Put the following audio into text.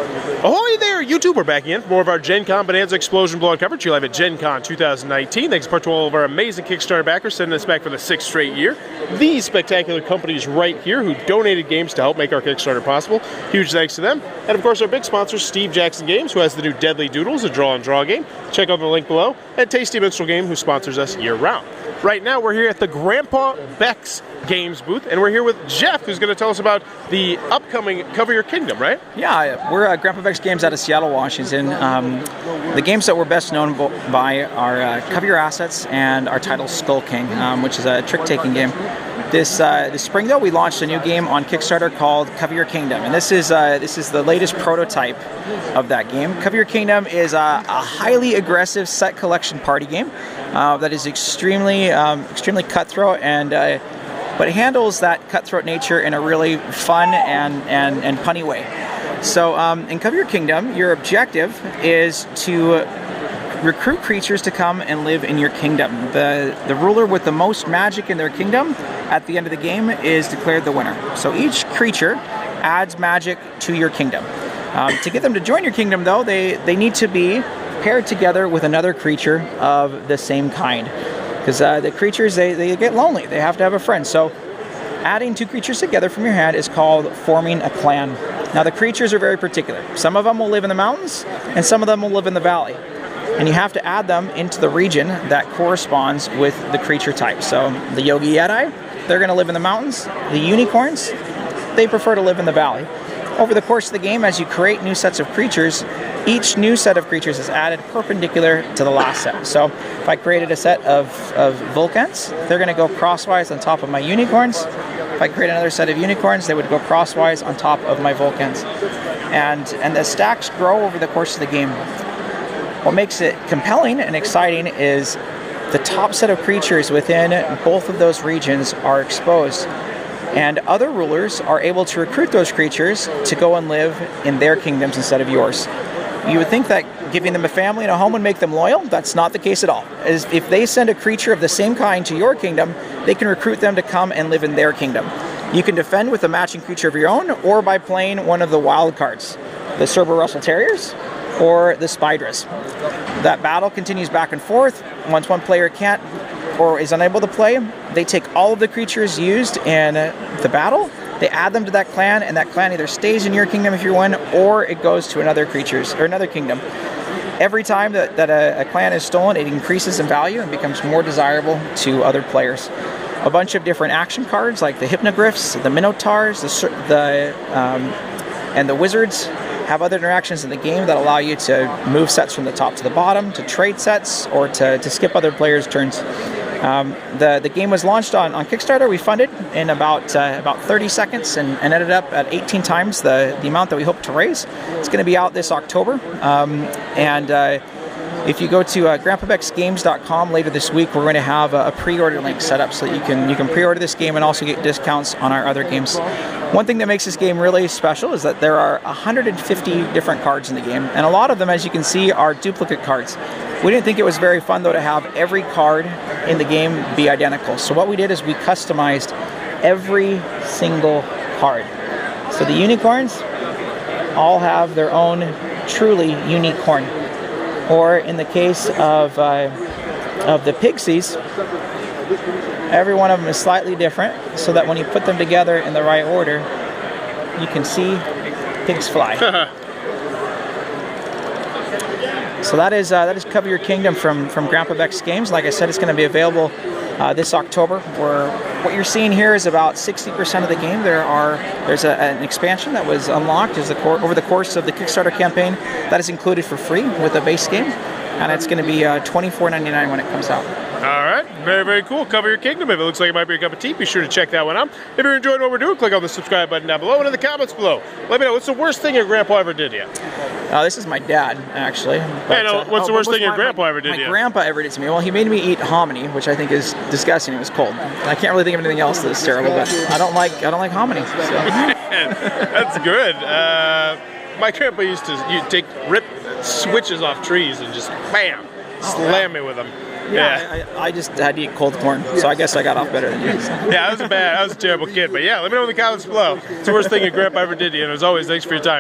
Ahoy there, YouTube! We're back again for more of our Gencon Bonanza Explosion Blowout coverage. You're live at Gencon 2019. Thanks to all of our amazing Kickstarter backers sending us back for the 6th straight year. These spectacular companies right here who donated games to help make our Kickstarter possible. Huge thanks to them. And of course our big sponsor, Steve Jackson Games, who has the new Deadly Doodles, a draw-and-draw game. Check out the link below. And Tasty Minstrel Game, who sponsors us year-round. Right now we're here at the Grandpa Beck's Games booth, and we're here with Jeff, who's going to tell us about the upcoming Cover Your Kingdom, right? Yeah, we're at Grandpa Beck's Games out of Seattle, Washington. The games that we're best known by are Cover Your Assets and our title Skull King, which is a trick-taking game. This spring, though, we launched a new game on Kickstarter called Cover Your Kingdom, and this is the latest prototype of that game. Cover Your Kingdom is a highly aggressive set collection party game that is extremely cutthroat and but it handles that cutthroat nature in a really fun and punny way. So in Cover Your Kingdom, your objective is to recruit creatures to come and live in your kingdom. The ruler with the most magic in their kingdom at the end of the game is declared the winner. So each creature adds magic to your kingdom. To get them to join your kingdom, though, they need to be paired together with another creature of the same kind. Because the creatures, they get lonely. They have to have a friend. So adding 2 creatures together from your hand is called forming a clan. Now the creatures are very particular. Some of them will live in the mountains, and some of them will live in the valley. And you have to add them into the region that corresponds with the creature type. So the Yogi Yeti, they're going to live in the mountains. The unicorns, they prefer to live in the valley. Over the course of the game, as you create new sets of creatures, each new set of creatures is added perpendicular to the last set. So if I created a set of Vulcans, they're going to go crosswise on top of my unicorns. If I create another set of unicorns, they would go crosswise on top of my Vulcans. And the stacks grow over the course of the game. What makes it compelling and exciting is the top set of creatures within both of those regions are exposed. And other rulers are able to recruit those creatures to go and live in their kingdoms instead of yours. You would think that giving them a family and a home would make them loyal. That's not the case at all. As if they send a creature of the same kind to your kingdom, they can recruit them to come and live in their kingdom. You can defend with a matching creature of your own, or by playing one of the wild cards, the Cerber Russell Terriers or the Spydras. That battle continues back and forth. Once one player can't or is unable to play, they take all of the creatures used in the battle, they add them to that clan, and that clan either stays in your kingdom if you win, or it goes to another kingdom. Every time that a clan is stolen, it increases in value and becomes more desirable to other players. A bunch of different action cards like the Hypnogryphs, the Minotaurs, and the Wizards have other interactions in the game that allow you to move sets from the top to the bottom, to trade sets, or to skip other players' turns. The game was launched on Kickstarter. We funded in about 30 seconds and ended up at 18 times the amount that we hoped to raise. It's going to be out this October. If you go to grandpabecksgames.com later this week, we're going to have a pre-order link set up so that you can pre-order this game and also get discounts on our other games. One thing that makes this game really special is that there are 150 different cards in the game, and a lot of them, as you can see, are duplicate cards. We didn't think it was very fun, though, to have every card in the game be identical. So what we did is we customized every single card. So the unicorns all have their own truly unique horn. Or in the case of the pixies, every one of them is slightly different, so that when you put them together in the right order, you can see pigs fly. So that is Cover Your Kingdom from Grandpa Beck's Games. Like I said, it's going to be available this October. What you're seeing here is about 60% of the game. There's an expansion that was unlocked over the course of the Kickstarter campaign that is included for free with the base game, and it's going to be $24.99 when it comes out. All right, very, very cool. Cover Your Kingdom. If it looks like it might be a cup of tea, be sure to check that one out. If you're enjoying what we're doing, click on the subscribe button down below and in the comments below. Let me know, what's the worst thing your grandpa ever did to you? This is my dad, actually. But, what's the worst thing your grandpa ever did to you? My grandpa ever did to me? Well, he made me eat hominy, which I think is disgusting. It was cold. I can't really think of anything else that's terrible, but I don't like hominy. So. That's good. My grandpa used to rip switches off trees and just bam, slam me with them. Yeah, I just had to eat cold corn, so I guess I got off better than you. So. Yeah, I was a terrible kid, but yeah, let me know in the comments below. It's the worst thing your grandpa ever did to you, and as always, thanks for your time.